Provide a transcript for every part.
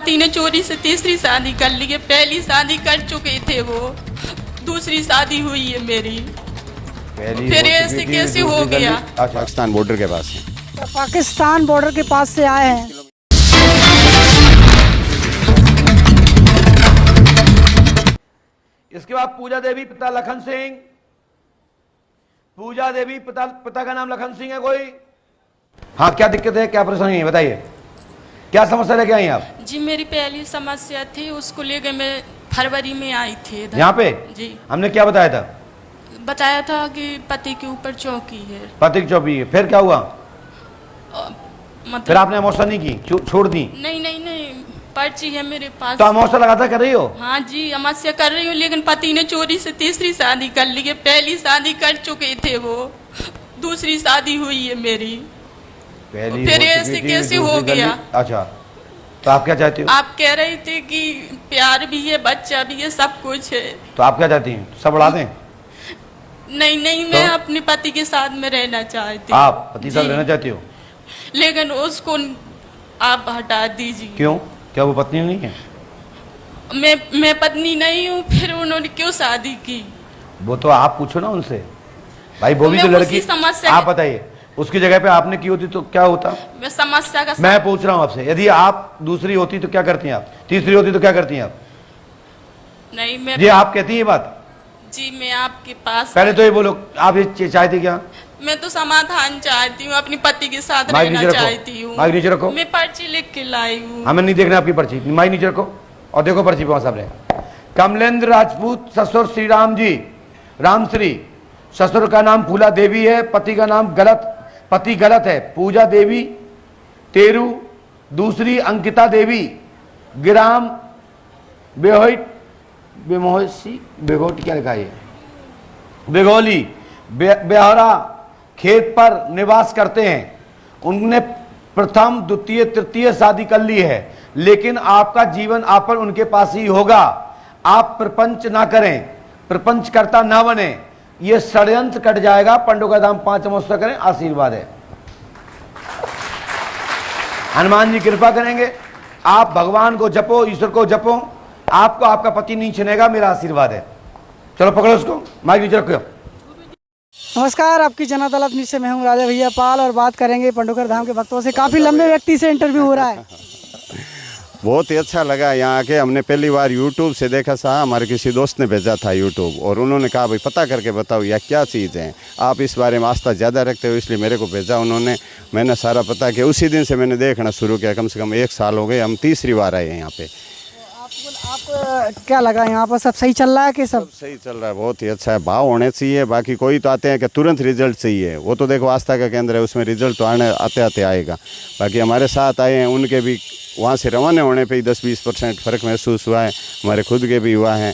पति ने चोरी से तीसरी शादी कर ली है। पहली शादी कर चुके थे वो, दूसरी शादी हुई है मेरी। फिर ऐसे कैसे हो गया? पाकिस्तान बॉर्डर के पास है। पाकिस्तान बॉर्डर के पास से आए हैं। इसके बाद पूजा देवी पिता लखन सिंह। पूजा देवी पिता का नाम लखन सिंह है कोई? हाँ, क्या दिक्कत है, क्या परेशानी है, बताइए क्या समस्या लेके आई आप? जी मेरी पहली समस्या थी, उसको लेकर मैं फरवरी में आई थी इधर। यहाँ पे जी हमने क्या बताया था? बताया था कि पति के ऊपर चौकी है। पति की चौकी है, फिर क्या हुआ? फिर मतलब आपने अमोसा नहीं की, छोड़ दी? नहीं नहीं नहीं, पर्ची है मेरे पास। तो अमोसा लगातार कर रही हो? हाँ जी, अमावस्या कर रही हूँ, लेकिन पति ने चोरी से तीसरी शादी कर ली है। पहली शादी कर चुके थे वो, दूसरी शादी हुई है मेरी। पहली फिर हो चुकी ऐसे थी, कैसे दूसरी हो कर ली। गया? अच्छा, तो आप क्या चाहती हो? आप कह रहे थे कि प्यार भी है, बच्चा भी है, सब कुछ है। तो आप क्या चाहती हैं, सब उड़ा दें? नहीं नहीं, मैं अपने पति के साथ में रहना चाहती हूँ। आप पति के साथ जी। रहना चाहती हो? लेकिन उसको आप हटा दीजिए। क्यों, क्या वो पत्नी नहीं है? मैं पत्नी नहीं हूँ, फिर उन्होंने क्यों शादी की? वो तो आप पूछो ना उनसे, भाई वो भी मैं तो लड़की। उसी समस्या आप बताइए, उसकी जगह पे आपने की होती तो क्या होता? मैं समस्या का मैं पूछ रहा हूँ आपसे, यदि आप दूसरी होती तो क्या करती हैं आप? तीसरी होती तो क्या करती हैं आप? नहीं, मैं जी आप कहती हैं ये बात? जी मैं आपके पास पहले तो ये बोलो, आप ये चाहती क्या? मैं तो समाधान चाहती हूँ, अपने पति के साथ माइक रहना नीचे रखो, चाहती हूँ। माइक नीचे रखो। मैं पर्ची लिख के लाई हूँ। हमें नहीं देखना आपकी पर्ची, माइक नीचे रखो और देखो पर्ची पे सामने। कमलेंद्र राजपूत, ससुर श्री राम जी, रामश्री। ससुर का नाम फूला देवी है, पति का नाम पति गलत है, पूजा देवी तेरू। दूसरी अंकिता देवी, ग्राम बेघोट क्या लिखा है, बेघोली बेहरा खेत पर निवास करते हैं। उनने प्रथम द्वितीय तृतीय शादी कर ली है, लेकिन आपका जीवन आपन उनके पास ही होगा। आप प्रपंच ना करें, प्रपंच करता ना बने, ये षड्यंत्र कट जाएगा। पंडों का दाम 5 अमावस्या करें, आशीर्वाद है। हनुमान जी कृपा करेंगे। आप भगवान को जपो, ईश्वर को जपो, आपको आपका पति नहीं छिनेगा, मेरा आशीर्वाद है। चलो पकड़ो उसको, माइक नीचे रखो। नमस्कार, आपकी जन अदालत न्यूज़ से मैं हूं राजा भैया पाल और बात करेंगे पंडोकर धाम के भक्तों से। काफ़ी लंबे व्यक्ति से इंटरव्यू हो रहा है। बहुत ही अच्छा लगा यहाँ आके। हमने पहली बार यूट्यूब से देखा था, हमारे किसी दोस्त ने भेजा था यूट्यूब, और उन्होंने कहा भाई पता करके बताओ यह क्या चीज़ है, आप इस बारे में आस्था ज़्यादा रखते हो, इसलिए मेरे को भेजा उन्होंने। मैंने सारा पता किया, उसी दिन से मैंने देखना शुरू किया। कम से कम 1 साल हो गए, हम तीसरी बार आए हैं यहाँ पे। आप क्या लगा, यहाँ पर सब सही चल रहा है कि सब सही चल रहा है? बहुत ही अच्छा है, भाव होने चाहिए। बाकी कोई तो आते हैं कि तुरंत रिजल्ट चाहिए, वो तो देखो आस्था का केंद्र है, उसमें रिजल्ट तो आते आते आएगा। बाकी हमारे साथ आए हैं, उनके भी वहाँ से रवाना होने पे ही 10-20% फ़र्क महसूस हुआ है, हमारे खुद के भी हुआ है।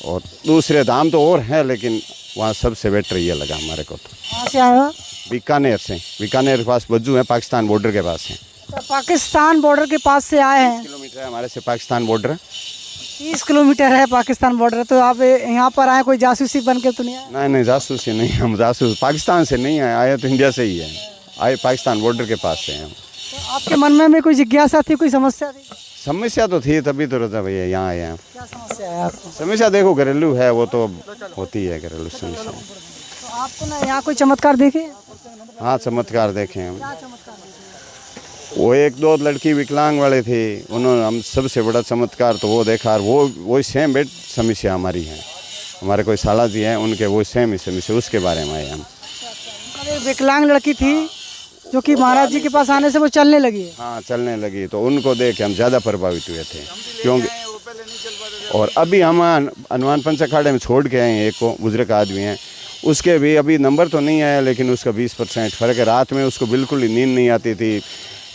और दूसरे धाम तो और हैं, लेकिन वहाँ सबसे बेटर ये लगा हमारे को। तो कहाँ से आए हो? बीकानेर से, बीकानेर के पास बज्जू है, पाकिस्तान बॉर्डर के पास है। तो पाकिस्तान बॉर्डर के पास से आए हैं। 30 किलोमीटर है हमारे से पाकिस्तान बॉर्डर। 30 किलोमीटर है पाकिस्तान बॉर्डर। तो आप यहाँ पर आए, कोई जासूसी बन के तो नहीं आए? नहीं, जासूसी नहीं, हम जासूस पाकिस्तान से नहीं आए तो इंडिया से ही है, आए पाकिस्तान बॉर्डर के पास से हैं हम। तो आपके मन में कोई जिज्ञासा थी, कोई समस्या थी? समस्या तो थी, तभी तो रजा भैया यहाँ आए हैं। क्या समस्या है आपको? समस्या देखो घरेलू है, वो तो होती है घरेलू समस्या। तो आपको ना यहाँ कोई चमत्कार देखे? हाँ, चमत्कार देखे हम। क्या चमत्कार देखे? वो 1-2 लड़की विकलांग वाले थे, उन्होंने हम सबसे बड़ा चमत्कार तो वो देखा। और वो सेम बेड समस्या हमारी है, हमारे कोई साला जी हैं, उनके वो सेम ही समस्या, उसके बारे में आए हम। एक विकलांग लड़की थी जो कि महाराज जी के पास आने से वो चलने लगी है। हाँ, चलने लगी, तो उनको देख के हम ज़्यादा प्रभावित हुए थे, क्योंकि और अभी हम हनुमान पंच अखाड़े में छोड़ के आए हैं एक को, बुजुर्ग आदमी हैं, उसके भी अभी नंबर तो नहीं आया, लेकिन उसका 20% फ़र्क है। रात में उसको बिल्कुल ही नींद नहीं आती थी,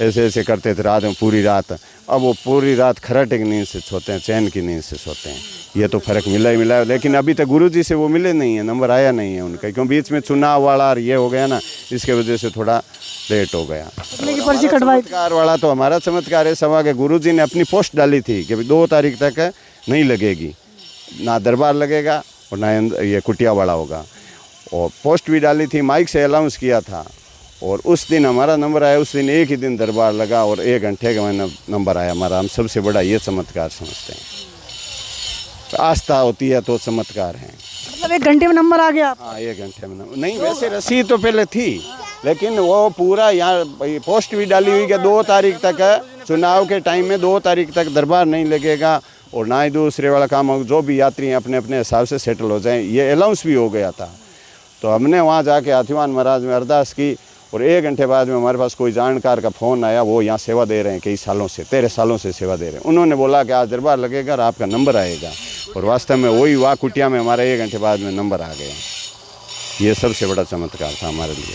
ऐसे करते थे रात में पूरी रात। अब वो पूरी रात खराटे की नींद से सोते हैं, चैन की नींद से सोते हैं। ये तो फ़र्क मिला ही मिला है, लेकिन अभी तक गुरुजी से वो मिले नहीं है, नंबर आया नहीं है उनका, क्यों बीच में चुनाव वाला और ये हो गया ना, इसके वजह से थोड़ा लेट हो गया। की पर्ची कटवाई? चमत्कार वाला तो हमारा चमत्कार है सवा के गुरुजी ने अपनी पोस्ट डाली थी कि 2 तारीख तक नहीं लगेगी, ना दरबार लगेगा और ना ये कुटिया वाला होगा, और पोस्ट भी डाली थी, माइक से अनाउंस किया था। और उस दिन हमारा नंबर आया, उस दिन एक ही दिन दरबार लगा और 1 घंटे का नंबर आया हमारा। हम सबसे बड़ा ये चमत्कार समझते हैं। तो आस्था होती है तो चमत्कार है। मतलब 1 घंटे में नंबर आ गया? हाँ, 1 घंटे में नंबर नहीं, वैसे रसीद तो पहले थी, लेकिन वो पूरा यहाँ पोस्ट भी डाली हुई कि 2 तारीख तक है, चुनाव के टाइम में 2 तारीख तक दरबार नहीं लगेगा और ना ही दूसरे वाला काम हो, जो भी यात्री हैं अपने अपने हिसाब से सेटल हो जाएं, ये अनाउंस भी हो गया था। तो हमने वहाँ जाके हाथीवान महाराज में अरदास की और 1 घंटे बाद में हमारे पास कोई जानकार का फ़ोन आया, वो यहाँ सेवा दे रहे हैं कई सालों से, 13 सालों से सेवा दे रहे हैं। उन्होंने बोला कि आज दरबार लगेगा और आपका नंबर आएगा, और वास्तव में वही हुआ। कुटिया में हमारा 1 घंटे बाद में नंबर आ गया। ये सबसे बड़ा चमत्कार था हमारे लिए।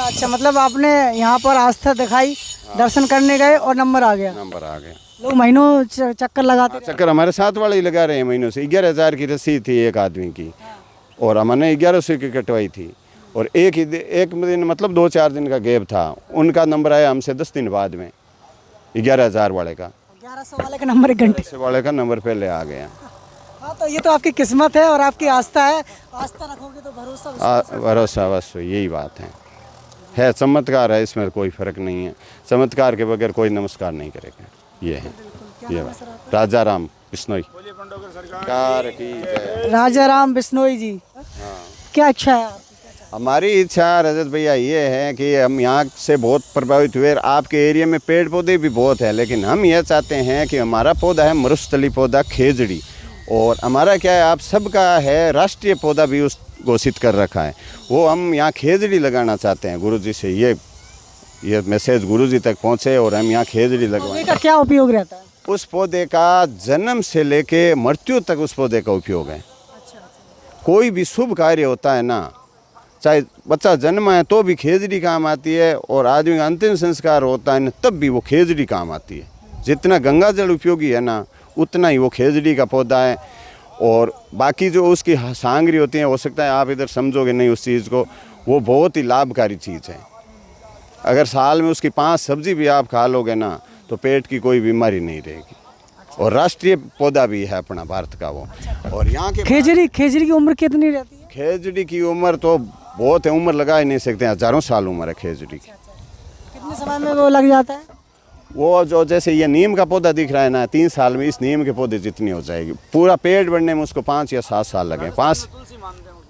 अच्छा, मतलब आपने यहाँ पर आस्था दिखाई, दर्शन करने गए और नंबर आ गया? नंबर आ गया। लोग महीनों चक्कर लगाते रहे? चक्कर हमारे साथ वाले ही लगा रहे हैं महीनों से। 11,000 की रसीद थी एक आदमी की, और हमने 1100 की कटवाई थी, और एक दिन मतलब 2-4 दिन का गैप था। उनका नंबर आया हमसे 10 दिन बाद में, 11,000 वाले का। 1100 वाले का नंबर 1 घंटे वाले का नंबर पहले आ गया। हाँ, तो ये तो आपकी किस्मत है और आपकी आस्था है। आस्था रखोगे तो भरोसा भरोसा, बस यही बात है। चमत्कार है, इसमें कोई फर्क नहीं है। चमत्कार के बगैर कोई नमस्कार नहीं करेगा। ये है, ये बात। राजा राम बिश्नोई। राजा राम बिश्नोई जी, क्या इच्छा है? हमारी इच्छा रजत भैया ये है कि हम यहाँ से बहुत प्रभावित हुए। आपके एरिया में पेड़ पौधे भी बहुत हैं, लेकिन हम यह चाहते हैं कि हमारा पौधा है मरुस्थली पौधा खेजड़ी, और हमारा क्या है, आप सबका है राष्ट्रीय पौधा भी उस घोषित कर रखा है। वो हम यहाँ खेजड़ी लगाना चाहते हैं। गुरुजी से ये मैसेज गुरुजी तक पहुँचे और हम यहाँ खेजड़ी लगवाएं। का क्या उपयोग रहता है? उस पौधे का जन्म से लेके मृत्यु तक उस पौधे का उपयोग है। कोई भी शुभ कार्य होता है ना, चाहे बच्चा जन्म है तो भी खेजड़ी काम आती है, और आदमी का अंतिम संस्कार होता है ना, तब भी वो खेजड़ी काम आती है। जितना गंगा जल उपयोगी है ना, उतना ही वो खेजड़ी का पौधा है। और बाकी जो उसकी सांगरी होती है, हो सकता है आप इधर समझोगे नहीं उस चीज़ को, वो बहुत ही लाभकारी चीज़ है। अगर साल में उसकी 5 सब्जी भी आप खा लोगे ना, तो पेट की कोई बीमारी नहीं रहेगी। और राष्ट्रीय पौधा भी है अपना भारत का वो। और यहाँ के खेजड़ी की उम्र कितनी रहती है? खेजड़ी की उम्र तो बहुत है, उम्र लगा ही नहीं सकते, हजारों साल उम्र है खेजड़ी की। कितने समय में वो लग जाता है? वो जो जैसे ये नीम का पौधा दिख रहा है ना, 3 साल में इस नीम के पौधे जितनी हो जाएगी। पूरा पेड़ बढ़ने में उसको 5 या 7 साल लगे। 5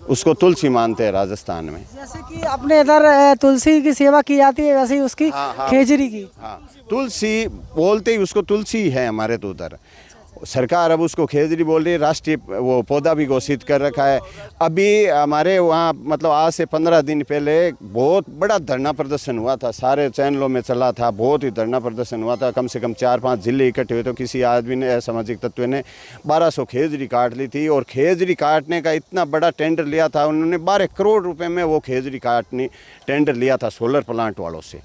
उसको तुलसी मानते हैं राजस्थान में। जैसे कि अपने इधर तुलसी की सेवा की जाती है, वैसे ही उसकी खेजड़ी की। हाँ, तुलसी बोलते ही उसको तुलसी है हमारे तो उधर। सरकार अब उसको खेजड़ी बोल रही है, राष्ट्रीय वो पौधा भी घोषित कर रखा है। अभी हमारे वहाँ मतलब आज से 15 दिन पहले बहुत बड़ा धरना प्रदर्शन हुआ था, सारे चैनलों में चला था। बहुत ही धरना प्रदर्शन हुआ था, कम से कम 4-5 जिले इकट्ठे हुए। तो किसी आदमी ने, सामाजिक तत्व ने 1200 खेजड़ी काट ली थी, और खेजड़ी काटने का इतना बड़ा टेंडर लिया था उन्होंने। 12 करोड़ रुपये में वो खेजड़ी काटने टेंडर लिया था सोलर प्लांट वालों से।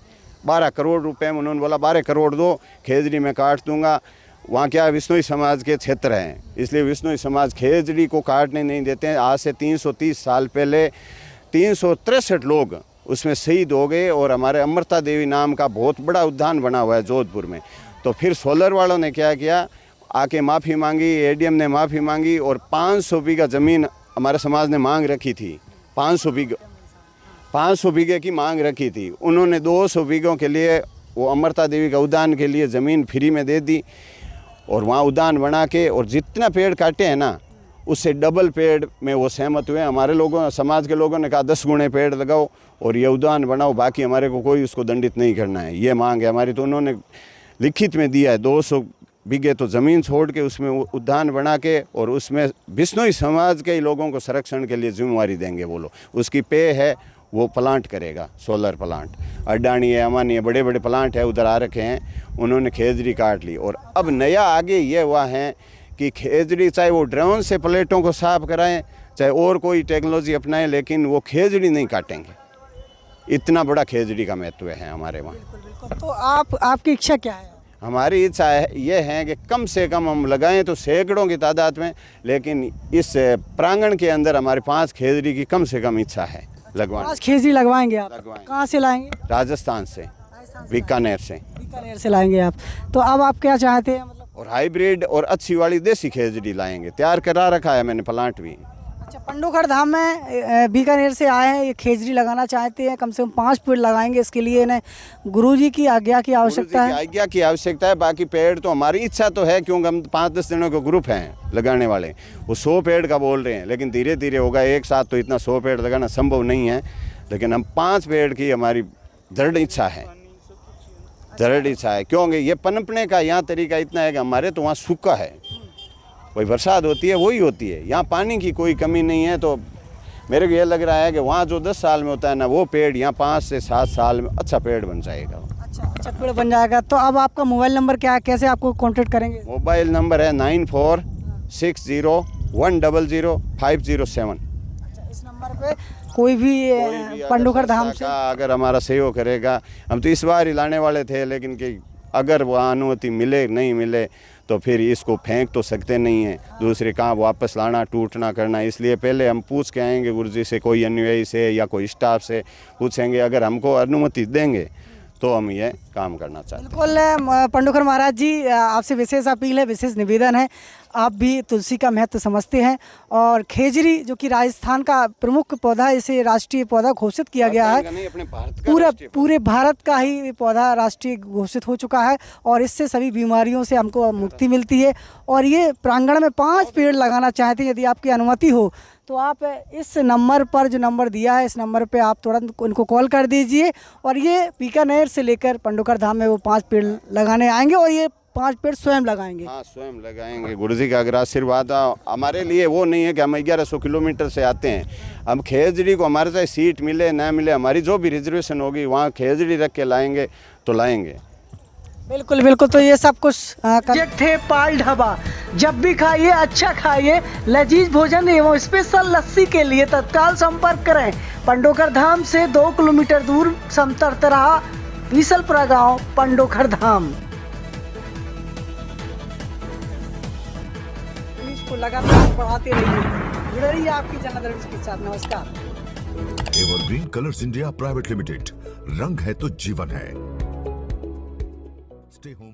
12 करोड़ रुपये में उन्होंने बोला 12 करोड़ दो, खेजड़ी में काट दूंगा। वहाँ क्या विष्णुई समाज के क्षेत्र हैं, इसलिए विष्णुई समाज खेजड़ी को काटने नहीं देते हैं। आज से 330 साल पहले 363 लोग उसमें शहीद हो गए, और हमारे अमृता देवी नाम का बहुत बड़ा उद्यान बना हुआ है जोधपुर में। तो फिर सोलर वालों ने क्या किया, आके माफ़ी मांगी, एडीएम ने माफ़ी मांगी, और 500 बीघा ज़मीन हमारे समाज ने मांग रखी थी। 500 बीघे की मांग रखी थी। उन्होंने 200 बीघों के लिए वो अमृता देवी का उद्यान के लिए ज़मीन फ्री में दे दी, और वहाँ उद्यान बना के, और जितना पेड़ काटे हैं ना, उससे डबल पेड़ में वो सहमत हुए। हमारे लोगों, समाज के लोगों ने कहा 10 गुणे पेड़ लगाओ और ये उद्यान बनाओ, बाकी हमारे को कोई उसको दंडित नहीं करना है, ये मांग है हमारी। तो उन्होंने लिखित में दिया है, 200 बीघे तो ज़मीन छोड़ के उसमें उद्यान बना के, और उसमें बिश्नोई समाज के ही लोगों को संरक्षण के लिए जिम्मेवारी देंगे वो लोग। उसकी पे है, वो प्लांट करेगा, सोलर प्लांट। अडानी है, अमानी है, बड़े बड़े प्लांट है उधर आ रखे हैं। उन्होंने खेजड़ी काट ली, और अब नया आगे ये हुआ है कि खेजड़ी चाहे वो ड्रोन से प्लेटों को साफ कराएं, चाहे और कोई टेक्नोलॉजी अपनाएं, लेकिन वो खेजड़ी नहीं काटेंगे। इतना बड़ा खेजड़ी का महत्व है हमारे वहाँ। तो आपकी इच्छा क्या है? हमारी इच्छा है ये है कि कम से कम हम लगाएं तो सैकड़ों की तादाद में, लेकिन इस प्रांगण के अंदर हमारे 5 खेजड़ी की कम से कम इच्छा है लगवाने। 5 खेजड़ी लगवाएंगे आप? कहाँ से लाएंगे? राजस्थान से, बीकानेर से। बीकानेर से लाएंगे आप। तो अब आप क्या चाहते हैं मतलब? और हाइब्रिड और अच्छी वाली देसी खेजड़ी लाएंगे, तैयार करा रखा है मैंने प्लांट भी। अच्छा, पंडोखर धाम में बीकानेर से आए हैं, ये खेजड़ी लगाना चाहते हैं, कम से कम 5 पेड़ लगाएंगे। इसके लिए इन्हें गुरुजी की आज्ञा की आवश्यकता है। आज्ञा की आवश्यकता है, बाकी पेड़ तो हमारी इच्छा तो है, क्योंकि हम 5-10 दिनों के ग्रुप हैं लगाने वाले। वो 100 पेड़ का बोल रहे हैं, लेकिन धीरे धीरे होगा। एक साथ तो इतना 100 पेड़ लगाना संभव नहीं है, लेकिन हम 5 पेड़ की हमारी दृढ़ इच्छा है, दृढ़ इच्छा है। क्योंकि ये पनपने का यहाँ तरीका इतना है कि हमारे तो वहाँ सूखा है, वही बरसात होती है वही होती है, यहाँ पानी की कोई कमी नहीं है। तो मेरे को ये लग रहा है कि वहाँ जो 10 साल में होता है ना, वो पेड़ यहाँ 5 से 7 साल में अच्छा पेड़ बन जाएगा। अच्छा पेड़ बन जाएगा। तो अब आपका मोबाइल नंबर क्या है, कैसे आपको कांटेक्ट करेंगे? मोबाइल नंबर है 9460100507। अच्छा, इस नंबर पे कोई भी पंडोखर धाम से अगर हमारा सहयोग करेगा, हम तो इस बार ही लाने वाले थे, लेकिन कि अगर वहाँ अनुमति मिले नहीं मिले तो फिर इसको फेंक तो सकते नहीं हैं, दूसरे कहाँ वापस लाना टूटना करना। इसलिए पहले हम पूछ के आएंगे गुरुजी से, कोई अनुयायी से या कोई स्टाफ से पूछेंगे। अगर हमको अनुमति देंगे तो हम ये काम करना चाहते हैं। बिल्कुल पंडोखर महाराज जी, आपसे विशेष अपील है, विशेष निवेदन है, आप भी तुलसी का महत्व समझते हैं और खेजड़ी जो कि राजस्थान का प्रमुख पौधा है, इसे राष्ट्रीय पौधा घोषित किया गया है। पूरे भारत का ही पौधा राष्ट्रीय घोषित हो चुका है और इससे सभी बीमारियों से हमको मुक्ति मिलती है। और ये प्रांगण में 5 पेड़ लगाना चाहते हैं, यदि आपकी अनुमति हो तो आप इस नंबर पर, जो नंबर दिया है, इस नंबर पे आप तुरंत उनको कॉल कर दीजिए और ये बीकानेर से लेकर पंडोखर धाम में वो 5 पेड़ लगाने आएंगे और ये 5 पेड़ स्वयं लगाएंगे। हाँ, स्वयं लगाएंगे। गुरुजी का अगर आशीर्वाद हमारे लिए वो नहीं है कि हम 1100 किलोमीटर से आते हैं। हम खेजड़ी को हमारे चाहे सीट मिले ना मिले, हमारी जो भी रिजर्वेशन होगी वहाँ खेजड़ी रख के लाएंगे तो लाएंगे। बिल्कुल बिल्कुल। तो ये सब कुछ थे पाल ढाबा। जब भी खाइए अच्छा खाइए, लजीज भोजन एवं स्पेशल लस्सी के लिए तत्काल संपर्क करें। पंडोखर धाम से 2 किलोमीटर दूर समतरतराहा बीसलपुरा गांव, पंडोखर धाम। इसको लगातार बढ़ाते रहिए, जुड़े रहिए आपकी जनार्दन के साथ। नमस्कार। Evergreen colours India private limited, रंग है तो जीवन है। Stay home.